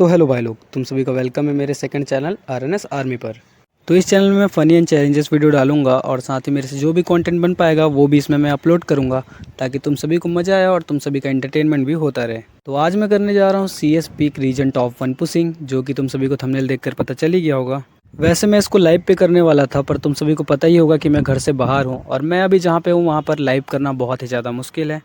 तो हेलो भाई लोग, तुम सभी का वेलकम है मेरे सेकंड चैनल RNS आर्मी पर। तो इस चैनल में मैं फ़नी एंड चैलेंजेस वीडियो डालूंगा और साथ ही मेरे से जो भी कंटेंट बन पाएगा वो भी इसमें मैं अपलोड करूंगा, ताकि तुम सभी को मज़ा आए और तुम सभी का एंटरटेनमेंट भी होता रहे। तो आज मैं करने जा रहा हूँ CS peak region top 1 pushing, जो कि तुम सभी को थंबनेल देखकर पता चल ही गया होगा। वैसे मैं इसको लाइव पे करने वाला था, पर तुम सभी को पता ही होगा कि मैं घर से बाहर हूँ और मैं अभी जहाँ पे हूँ वहाँ पर लाइव करना बहुत ही ज़्यादा मुश्किल है।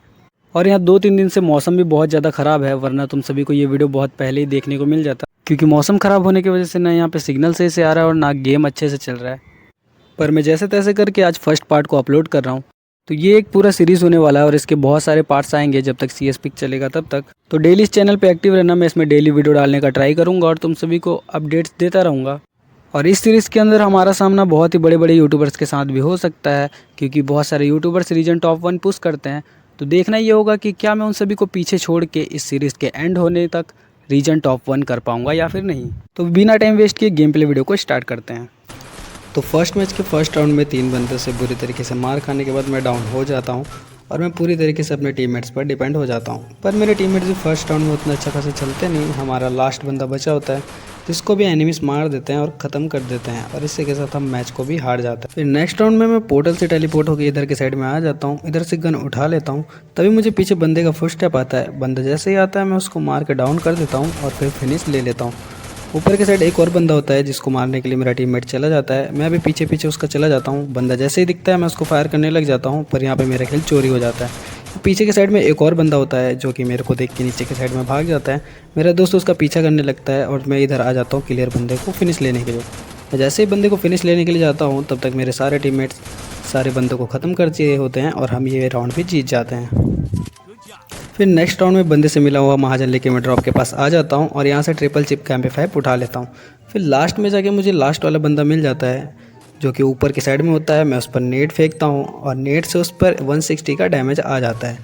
और यहाँ 2-3 दिन से मौसम भी बहुत ज़्यादा ख़राब है, वरना तुम सभी को ये वीडियो बहुत पहले ही देखने को मिल जाता, क्योंकि मौसम ख़राब होने की वजह से ना यहाँ पे सिग्नल सही से आ रहा है और ना गेम अच्छे से चल रहा है। पर मैं जैसे तैसे करके आज फर्स्ट पार्ट को अपलोड कर रहा हूँ। तो ये एक पूरा सीरीज़ होने वाला है और इसके बहुत सारे पार्ट्स आएंगे जब तक CS पिक चलेगा तब तक। तो डेली इस चैनल पर एक्टिव रहना, मैं इसमें डेली वीडियो डालने का ट्राई करूँगा और तुम सभी को अपडेट्स देता रहूँगा। और इस सीरीज़ के अंदर हमारा सामना बहुत ही बड़े बड़े यूट्यूबर्स के साथ भी हो सकता है, क्योंकि बहुत सारे यूट्यूबर्स रीजन टॉप 1 पुश करते हैं। तो देखना ये होगा कि क्या मैं उन सभी को पीछे छोड़ के इस सीरीज़ के एंड होने तक रीजन टॉप 1 कर पाऊंगा या फिर नहीं। तो बिना टाइम वेस्ट किए गेम प्ले वीडियो को स्टार्ट करते हैं। तो फर्स्ट मैच के फर्स्ट राउंड में 3 बंदे से बुरी तरीके से मार खाने के बाद मैं डाउन हो जाता हूँ और मैं पूरी तरीके से अपने टीममेट्स पर डिपेंड हो जाता हूँ। पर मेरे टीममेट्स भी फर्स्ट राउंड में उतना अच्छा खासा चलते नहीं। हमारा लास्ट बंदा बचा होता है जिसको भी एनिमीज मार देते हैं और ख़त्म कर देते हैं, और इसी के साथ हम मैच को भी हार जाते हैं। फिर नेक्स्ट राउंड में मैं पोर्टल से टेलीपोर्ट होकर इधर के साइड में आ जाता हूँ, इधर से गन उठा लेता हूँ। तभी मुझे पीछे बंदे का फुट स्टेप आता है। बंदा जैसे ही आता है मैं उसको मार के डाउन कर देता हूँ और फिर फिनिश ले लेता हूँ। ऊपर के साइड एक और बंदा होता है जिसको मारने के लिए मेरा टीममेट चला जाता है। मैं भी पीछे पीछे उसका चला जाता हूँ। बंदा जैसे ही दिखता है मैं उसको फायर करने लग जाता हूँ, पर यहाँ पे मेरा खेल चोरी हो जाता है। पीछे के साइड में एक और बंदा होता है जो कि मेरे को देख के नीचे के साइड में भाग जाता है। मेरा दोस्त उसका पीछा करने लगता है और मैं इधर आ जाता हूँ क्लियर बंदे को फिनिश लेने के लिए। मैं जैसे ही बंदे को फिनिश लेने के लिए जाता हूँ तब तक मेरे सारे टीममेट्स सारे बंदों को ख़त्म कर दिए होते हैं और हम ये राउंड भी जीत जाते हैं। फिर नेक्स्ट राउंड में बंदे से मिला हुआ महाजन लेके मैं ड्रॉप के पास आ जाता हूँ और यहाँ से ट्रिपल चिप कैंप5 उठा लेता हूँ। फिर लास्ट में जाके मुझे लास्ट वाला बंदा मिल जाता है जो कि ऊपर की साइड में होता है। मैं उस पर नेट फेंकता हूँ और नेट से उस पर 160 का डैमेज आ जाता है।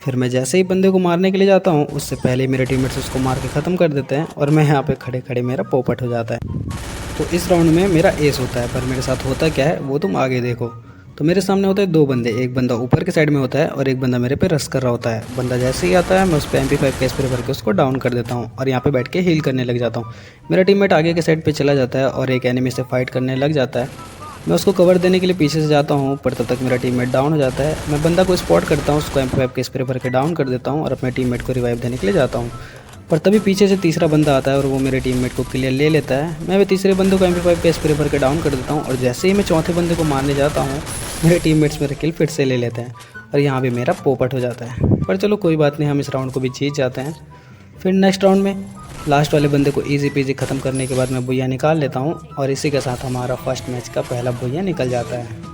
फिर मैं जैसे ही बंदे को मारने के लिए जाता हूँ उससे पहले मेरे टीममेट्स उसको मार के ख़त्म कर देते हैं और मैं यहाँ पे खड़े खड़े मेरा पोपट हो जाता है। तो इस राउंड में मेरा एस होता है, पर मेरे साथ होता क्या है वो तुम आगे देखो। तो मेरे सामने होता है 2 बंदे, एक बंदा ऊपर के साइड में होता है और एक बंदा मेरे पे रश कर रहा होता है। बंदा जैसे ही आता है मैं उस पर MP5 का स्प्रे भर के उसको डाउन कर देता हूँ और यहाँ पे बैठ के हील करने लग जाता हूँ। मेरा टीममेट आगे के साइड पे चला जाता है और एक एनिमी से फाइट करने लग जाता है। मैं उसको कवर देने के लिए पीछे से जाता हूँ, पर तब तक मेरा टीममेट डाउन हो जाता है। मैं बंदा को स्पॉट करता हूँ, उसको MP5 के स्प्रे भर के डाउन कर देता हूँ और अपने टीममेट को रिवाइव देने के लिए जाता हूँ। पर तभी पीछे से तीसरा बंदा आता है और वो मेरे टीममेट को क्लियर ले लेता है। मैं भी तीसरे बंदे को MP5 के स्प्रे भर के डाउन कर देता हूँ और जैसे ही मैं चौथे बंदे को मारने जाता हूँ मेरे टीममेट्स मेरे किल फिर से ले लेते हैं और यहाँ भी मेरा पोपट हो जाता है। पर चलो कोई बात नहीं, हम इस राउंड को भी जीत जाते हैं। फिर नेक्स्ट राउंड में लास्ट वाले बंदे को ईजी पीजी ख़त्म करने के बाद मैं बुया निकाल लेता हूँ और इसी के साथ हमारा फर्स्ट मैच का पहला बुया निकल जाता है।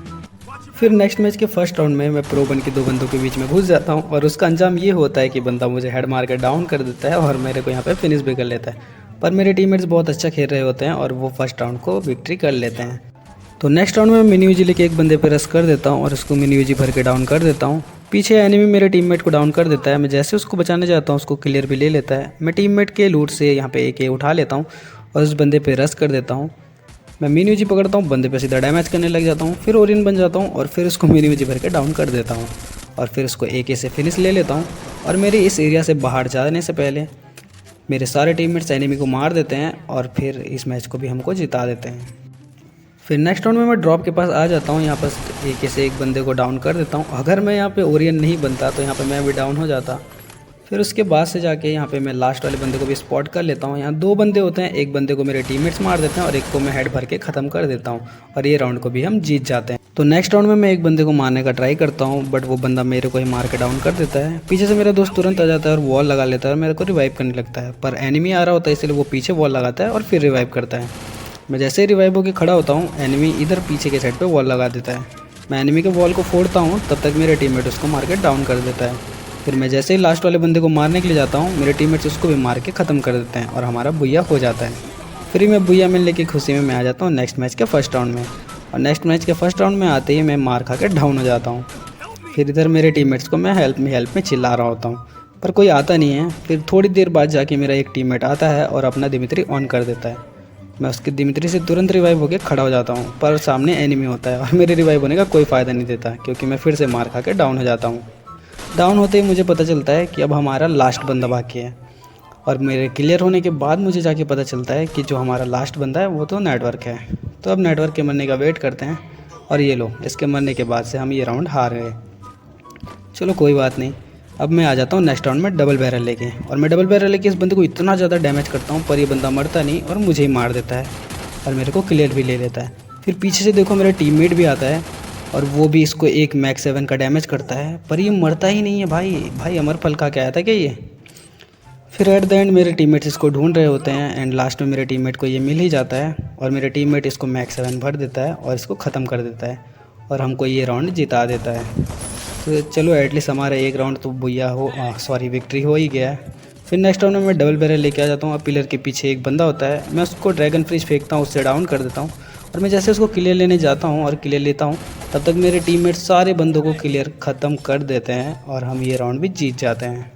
फिर नेक्स्ट मैच के फर्स्ट राउंड में मैं प्रो बन के 2 बंदों के बीच में घुस जाता हूँ और उसका अंजाम ये होता है कि बंदा मुझे हेड मार कर डाउन कर देता है और मेरे को यहाँ पे फिनिश भी कर लेता है। पर मेरे टीममेट्स बहुत अच्छा खेल रहे होते हैं और वो फर्स्ट राउंड को विक्ट्री कर लेते हैं। तो नेक्स्ट राउंड में मिनी यूजी लेके एक बंदे पे रश कर देता हूँ और उसको मिनी यूजी भर के डाउन कर देता हूँ। पीछे एनिमी मेरे टीममेट को डाउन कर देता है। मैं जैसे उसको बचाने जाता हूँ उसको क्लियर भी ले लेता है। मैं टीममेट के लूट से यहाँ पे AK उठा लेता हूँ और उस बंदे पे रश कर देता हूँ। मैं मिनी यूजी पकड़ता हूँ, बंदे पे सीधा डैमेज करने लग जाता हूँ। फिर ओरियन बन जाता हूँ और फिर उसको मिनी यूजी भर के डाउन कर देता हूँ और फिर उसको AK से फिनिश ले लेता हूँ। और मेरे इस एरिया से बाहर जाने से पहले मेरे सारे टीममेट्स एनिमी को मार देते हैं और फिर इस मैच को भी हमको जिता देते हैं। फिर नेक्स्ट राउंड में मैं ड्रॉप के पास आ जाता हूँ, यहाँ पर AK से एक बंदे को डाउन कर देता हूँ। अगर मैं यहाँ पे ओरियन नहीं बनता तो यहाँ पे मैं भी डाउन हो जाता। फिर उसके बाद से जाके यहाँ पे मैं लास्ट वाले बंदे को भी स्पॉट कर लेता हूँ। यहाँ 2 बंदे होते हैं, एक बंदे को मेरे टीममेट्स मार देते हैं और एक को मैं हेड भर के ख़त्म कर देता हूँ और ये राउंड को भी हम जीत जाते हैं। तो नेक्स्ट राउंड में मैं एक बंदे को मारने का ट्राई करता हूँ, बट वो बंदा मेरे को ही मार के डाउन कर देता है। पीछे से मेरा दोस्त तुरंत आ जाता है और वॉल लगा लेता है और मेरे को रिवाइव करने लगता है, पर एनिमी आ रहा होता है इसलिए वो पीछे वॉल लगाता है और फिर रिवाइव करता है। मैं जैसे ही रिवाइव होकर खड़ा होता हूँ एनिमी इधर पीछे के साइड पे वॉल लगा देता है। मैं एनिमी के वॉल को फोड़ता हूँ, तब तक मेरे टीममेट उसको मार के डाउन कर देता है। फिर मैं जैसे ही लास्ट वाले बंदे को मारने के लिए जाता हूँ मेरे टीममेट्स उसको भी मार के ख़त्म कर देते हैं और हमारा बुया हो जाता है। फिर में बुया मिलने की खुशी में मैं आ जाता हूँ नेक्स्ट मैच के फर्स्ट राउंड में, और नेक्स्ट मैच के फर्स्ट राउंड में आते ही मैं मार खा के डाउन हो जाता हूँ। फिर इधर मेरे टीममेट्स को मैं हेल्प में चिल्ला रहा होता हूँ, पर कोई आता नहीं है। फिर थोड़ी देर बाद जाके मेरा एक टीममेट आता है और अपना दिमित्री ऑन कर देता है। मैं उसकी दिमित्री से तुरंत रिवाइव होकर खड़ा हो जाता हूँ, पर सामने एनिमी होता है और मेरे रिवाइव होने का कोई फ़ायदा नहीं देता, क्योंकि मैं फिर से मार खा के डाउन हो जाता हूँ। डाउन होते ही मुझे पता चलता है कि अब हमारा लास्ट बंदा बाकी है और मेरे क्लियर होने के बाद मुझे जाके पता चलता है कि जो हमारा लास्ट बंदा है वो तो नेटवर्क है। तो अब नेटवर्क के मरने का वेट करते हैं और ये लो, इसके मरने के बाद से हम ये राउंड हार गए। चलो कोई बात नहीं, अब मैं आ जाता हूँ नेक्स्ट राउंड में डबल बैरल लेके। और मैं डबल बैरल लेके इस बंदे को इतना ज़्यादा डैमेज करता हूँ पर ये बंदा मरता नहीं और मुझे ही मार देता है और मेरे को क्लियर भी ले लेता है। फिर पीछे से देखो मेरा टीममेट भी आता है और वो भी इसको एक मैक्स 7 का डैमेज करता है पर ये मरता ही नहीं है। भाई अमर फल खा के आया था क्या ये। फिर एट द एंड मेरे टीममेट्स इसको ढूंढ रहे होते हैं एंड लास्ट में मेरे टीममेट को ये मिल ही जाता है और मेरे टीममेट इसको मैक्स 7 भर देता है और इसको ख़त्म कर देता है और हमको ये राउंड जिता देता है। तो चलो एटलीस्ट हमारा एक राउंड तो भैया विक्ट्री हो ही गया है। फिर नेक्स्ट राउंड में मैं डबल बैरल लेके आ जाता हूँ। अब पिलर के पीछे एक बंदा होता है, मैं उसको ड्रैगन फ्रीज फेंकता हूँ, उससे डाउन कर देता हूँ और मैं जैसे उसको क्लियर लेने जाता हूँ और क्लियर लेता हूँ तब तक मेरे टीममेट सारे बंदों को क्लियर ख़त्म कर देते हैं और हम ये राउंड भी जीत जाते हैं।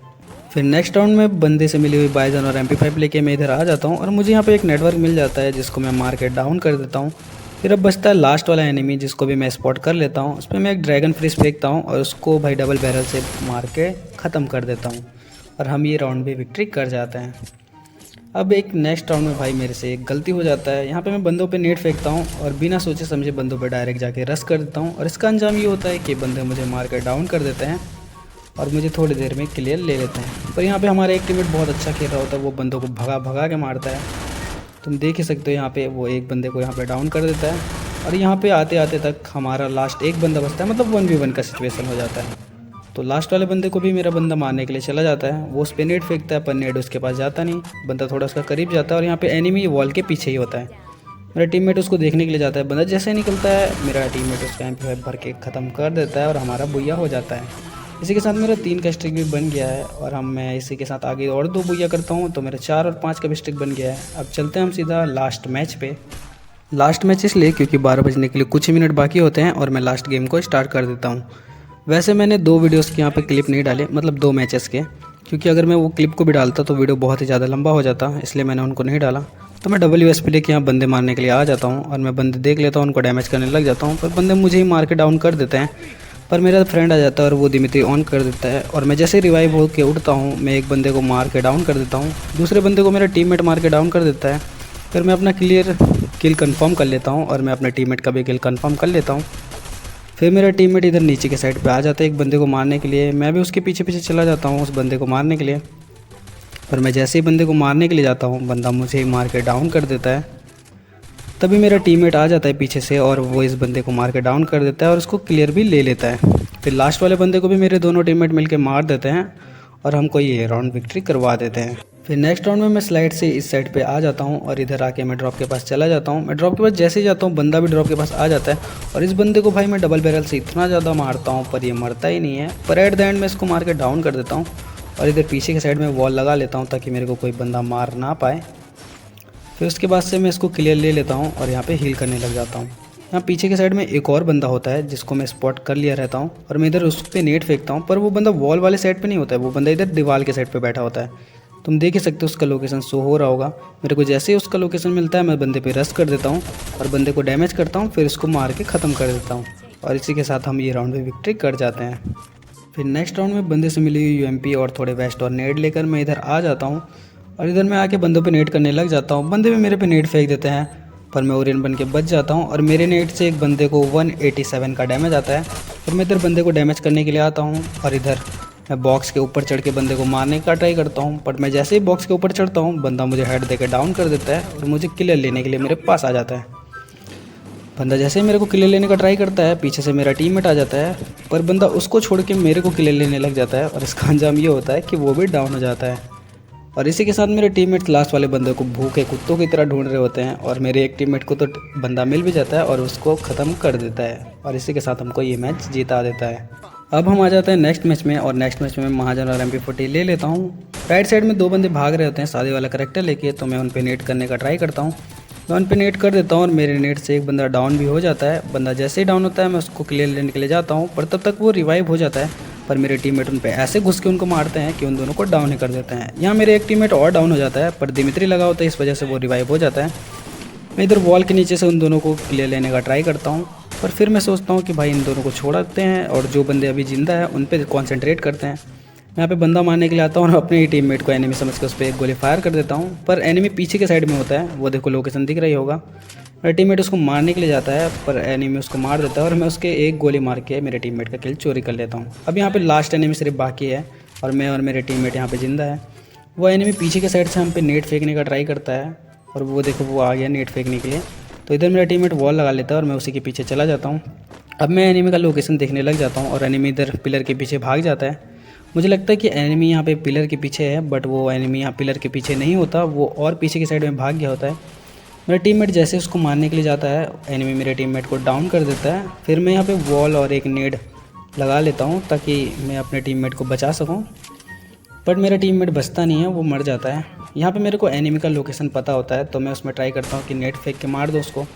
फिर नेक्स्ट राउंड में बंदे से मिली हुई बाइजन और MP5 लेके मैं इधर आ जाता हूँ और मुझे यहाँ पे एक नेटवर्क मिल जाता है जिसको मैं मार के डाउन कर देता हूँ। फिर अब बचता है लास्ट वाला एनिमी जिसको भी मैं स्पॉट कर लेता हूँ। उस पर मैं एक ड्रैगन फ्रीज फेंकता हूँ और उसको भाई डबल बैरल से मार के ख़त्म कर देता हूँ और हम ये राउंड भी विक्ट्री कर जाते हैं। अब एक नेक्स्ट राउंड में भाई मेरे से एक गलती हो जाता है। यहाँ पे मैं बंदों पे नेट फेंकता हूँ और बिना सोचे समझे बंदों पे डायरेक्ट जाके रश कर देता हूँ और इसका अंजाम ये होता है कि बंदे मुझे मार कर डाउन कर देते हैं और मुझे थोड़ी देर में क्लियर ले लेते हैं। पर यहाँ पे हमारा एक टीममेट बहुत अच्छा खेल रहा होता है, वो बंदों को भगा भगा के मारता है। तुम देख ही सकते हो यहाँ पे वो एक बंदे को यहाँ पे डाउन कर देता है और यहाँ पे आते आते तक हमारा लास्ट एक बंदा बचता है, मतलब 1v1 का सिचुएशन हो जाता है। तो लास्ट वाले बंदे को भी मेरा बंदा मारने के लिए चला जाता है। वो उस पर नेट फेंकता है पर नेट उसके पास जाता नहीं, बंदा थोड़ा उसका करीब जाता है और यहाँ पे एनिमी वॉल के पीछे ही होता है। मेरा टीममेट उसको देखने के लिए जाता है, बंदा जैसे ही निकलता है मेरा टीममेट उसका MP5 भर के ख़त्म कर देता है और हमारा बुया हो जाता है। इसी के साथ मेरा 3 का स्ट्रिक भी बन गया है और मैं इसी के साथ आगे और 2 बुया करता हूँ तो मेरा 4 और 5 का भी स्ट्रिक बन गया है। अब चलते हैं हम सीधा लास्ट मैच पे। लास्ट मैच इसलिए क्योंकि 12 बजने के लिए कुछ ही मिनट बाकी होते हैं और मैं लास्ट गेम को स्टार्ट कर देता हूँ। वैसे मैंने 2 वीडियोस के यहाँ पे क्लिप नहीं डाले, मतलब 2 मैचेस के, क्योंकि अगर मैं वो क्लिप को भी डालता तो वीडियो बहुत ही ज़्यादा लंबा हो जाता, इसलिए मैंने उनको नहीं डाला। तो मैं WSP लेके यहाँ बंदे मारने के लिए आ जाता हूँ और मैं बंदे देख लेता हूँ, उनको डैमेज करने लग जाता हूँ पर बंदे मुझे ही मार के डाउन कर देते हैं। पर मेरा फ्रेंड आ जाता है और वो दिमित्री ऑन कर देता है और मैं जैसे रिवाइव हो के उठता हूँ मैं एक बंदे को मार के डाउन कर देता हूँ, दूसरे बंदे को मेरा टीममेट मार के डाउन कर देता है। फिर मैं अपना किल कंफर्म कर लेता हूँ और मैं अपने टीममेट का भी किल कंफर्म कर लेता हूँ। फिर मेरा टीममेट इधर नीचे के साइड पे आ जाता है एक बंदे को मारने के लिए, मैं भी उसके पीछे पीछे चला जाता हूँ उस बंदे को मारने के लिए। पर मैं जैसे ही बंदे को मारने के लिए जाता हूँ बंदा मुझे ही मार के डाउन कर देता है। तभी मेरा टीममेट आ जाता है पीछे से और वो इस बंदे को मार के डाउन कर देता है और उसको क्लियर भी ले लेता है। फिर लास्ट वाले बंदे को भी मेरे दोनों टीममेट मिलकर मार देते हैं और हमको ये राउंड विक्ट्री करवा देते हैं। फिर नेक्स्ट राउंड में मैं स्लाइड से इस साइड पे आ जाता हूँ और इधर आके मैं ड्रॉप के पास चला जाता हूँ। मैं ड्रॉप के पास जैसे ही जाता हूँ बंदा भी ड्रॉप के पास आ जाता है और इस बंदे को भाई मैं डबल बैरल से इतना ज़्यादा मारता हूँ पर ये मरता ही नहीं है। पर एट द एंड में इसको मार के डाउन कर देता हूँ और इधर पीछे के साइड में वॉल लगा लेता हूँ ताकि मेरे को कोई बंदा मार ना पाए। फिर उसके बाद से मैं इसको क्लियर ले लेता हूँ और यहाँ पे हील करने लग जाता हूँ। यहाँ पीछे के साइड में एक और बंदा होता है जिसको मैं स्पॉट कर लिया रहता हूँ और मैं इधर उस पर नेट फेंकता हूँ पर वो बंदा वॉल वाले साइड पे नहीं होता है, वो बंदा इधर दीवार के साइड पे बैठा होता है। तुम देख ही सकते हो उसका लोकेशन शो हो रहा होगा। मेरे को जैसे ही उसका लोकेशन मिलता है मैं बंदे पे रश कर देता हूँ और बंदे को डैमेज करता हूँ, फिर इसको मार के ख़त्म कर देता हूँ और इसी के साथ हम ये राउंड में विक्ट्री कर जाते हैं। फिर नेक्स्ट राउंड में बंदे से मिली हुई UMP और थोड़े वेस्ट और नेट लेकर मैं इधर आ जाता हूँ और इधर मैं आके बंदों पे नेट करने लग जाता हूँ। बंदे भी मेरे पे नेट फेंक देते हैं पर मैं ओरियन बन के बच जाता हूँ और मेरे नेट से एक बंदे को 187 का डैमेज आता है। फिर मैं इधर बंदे को डैमेज करने के लिए आता हूँ और इधर मैं बॉक्स के ऊपर चढ़ के बंदे को मारने का ट्राई करता हूँ। पर मैं जैसे ही बॉक्स के ऊपर चढ़ता हूँ बंदा मुझे हेड देकर डाउन कर देता है और मुझे किलर लेने के लिए मेरे पास आ जाता है। बंदा जैसे ही मेरे को किलर लेने का ट्राई करता है पीछे से मेरा टीममेट आ जाता है पर बंदा उसको छोड़ के मेरे को किलर लेने लग जाता है और इसका अंजाम ये होता है कि वो भी डाउन हो जाता है। और इसी के साथ मेरे टीममेट्स लास्ट वाले बंदे को भूखे कुत्तों की तरह ढूंढ रहे होते हैं और मेरे एक टीममेट को तो बंदा मिल भी जाता है और उसको ख़त्म कर देता है और इसी के साथ हमको ये मैच जिता देता है। अब हम आ जाते हैं नेक्स्ट मैच में और नेक्स्ट मैच में मैं महाजन और MP40 ले लेता हूँ। राइट साइड में 2 बंदे भाग रहे होते हैं शादी वाला करैक्टर लेके, तो मैं उन पर नेट करने का ट्राई करता हूँ। मैं उन पर नेट कर देता हूँ और मेरे नेट से एक बंदा डाउन भी हो जाता है। बंदा जैसे ही डाउन होता है मैं उसको क्लियर लेने के लिए जाता हूँ पर तब तक वो रिवाइव हो जाता है। पर मेरे टीममेट उन पे ऐसे घुस के उनको मारते हैं कि उन दोनों को डाउन ही कर देते हैं। यहाँ मेरे एक टीममेट और डाउन हो जाता है पर दिमित्री लगा होता है, इस वजह से वो रिवाइव हो जाता है। मैं इधर वॉल के नीचे से उन दोनों को क्लियर लेने का ट्राई करता हूँ पर फिर मैं सोचता हूँ कि भाई इन दोनों को छोड़ देते हैं और जो बंदे अभी जिंदा है उन पर कॉन्सेंट्रेट करते हैं। मैं यहाँ पे बंदा मारने के लिए आता हूँ और अपने ही टीममेट को एनिमी समझ के उस पर एक गोली फायर कर देता हूँ, पर एनिमी पीछे के साइड में होता है। वो देखो लोकेशन दिख रही होगा। मेरा टीममेट उसको मारने के लिए जाता है पर एनिमी उसको मार देता है और मैं उसके एक गोली मार के मेरे टीममेट का किल चोरी कर लेता हूँ। अब यहाँ पे लास्ट एनिमी सिर्फ बाकी है और मैं और मेरे टीममेट यहाँ पे जिंदा है। वो एनिमी पीछे के साइड से हम पे नेट फेंकने का ट्राई करता है और वो देखो वो आ गया नेट फेंकने के लिए। तो इधर मेरा टीममेट वॉल लगा लेता है और मैं उसी के पीछे चला जाता हूँ। अब मैं एनिमी का लोकेशन देखने लग जाता हूँ और एनिमी इधर पिलर के पीछे भाग जाता है। मुझे लगता है कि एनिमी यहाँ पे पिलर के पीछे है, बट वो एनिमी यहाँ पिलर के पीछे नहीं होता, वो और पीछे की साइड में भाग गया होता है। मेरा टीममेट जैसे उसको मारने के लिए जाता है, एनिमी मेरे टीममेट को डाउन कर देता है। फिर मैं यहाँ पे वॉल और एक नेड लगा लेता हूँ ताकि मैं अपने टीममेट को बचा सकूँ, बट मेरा टीममेट बचता नहीं है, वो मर जाता है। यहाँ पे मेरे को एनिमी का लोकेशन पता होता है तो मैं उसमें ट्राई करता हूँ कि नेट फेंक के मार दो उसको।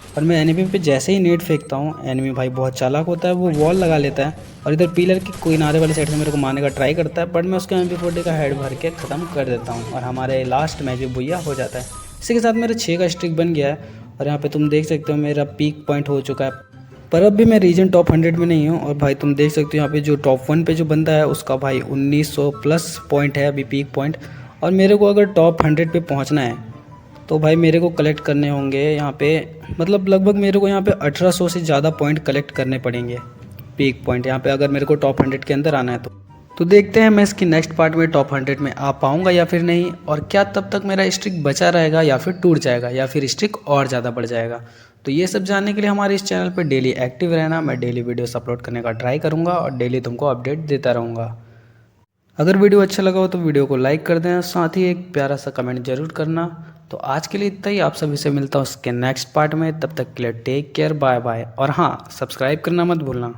और मैं एनिमी पे जैसे ही नेट फेंकता हूँ, एनिमी भाई बहुत चालाक होता है, वो वॉल लगा लेता है और इधर पिलर की कोई नारे वाली साइड से मेरे को मारने का ट्राई करता है, बट मैं उसके MP40 का हेड भर के ख़त्म कर देता हूँ और हमारे लास्ट मैच भी बुइया हो जाता है। इसी के साथ मेरा 6 का स्ट्रिक बन गया है और यहाँ पे तुम देख सकते हो मेरा पीक पॉइंट हो चुका है। पर अब भी मैं रीजन टॉप 100 में नहीं हूँ और भाई तुम देख सकते हो यहाँ पे जो टॉप 1 पे जो बंदा है उसका भाई 1900 प्लस पॉइंट है अभी पीक पॉइंट। और मेरे को अगर टॉप 100 पे पहुँचना है तो भाई मेरे को कलेक्ट करने होंगे यहाँ पे, मतलब लगभग मेरे को यहाँ पे 1800 से ज़्यादा पॉइंट कलेक्ट करने पड़ेंगे पीक पॉइंट यहाँ पे, अगर मेरे को टॉप 100 के अंदर आना है तो देखते हैं मैं इसकी नेक्स्ट पार्ट में टॉप 100 में आ पाऊँगा या फिर नहीं, और क्या तब तक मेरा स्ट्रिक बचा रहेगा या फिर टूट जाएगा या फिर स्ट्रिक और ज़्यादा बढ़ जाएगा। तो ये सब जानने के लिए हमारे इस चैनल पर डेली एक्टिव रहना। मैं डेली वीडियोस अपलोड करने का ट्राई करूँगा और डेली तुमको अपडेट देता रहूँगा। अगर वीडियो अच्छा लगा हो तो वीडियो को लाइक कर दें, साथ ही एक प्यारा सा कमेंट जरूर करना। तो आज के लिए इतना ही, आप सभी से मिलता हूँ उसके नेक्स्ट पार्ट में। तब तक के लिए टेक केयर, बाय बाय, और हाँ सब्सक्राइब करना मत भूलना।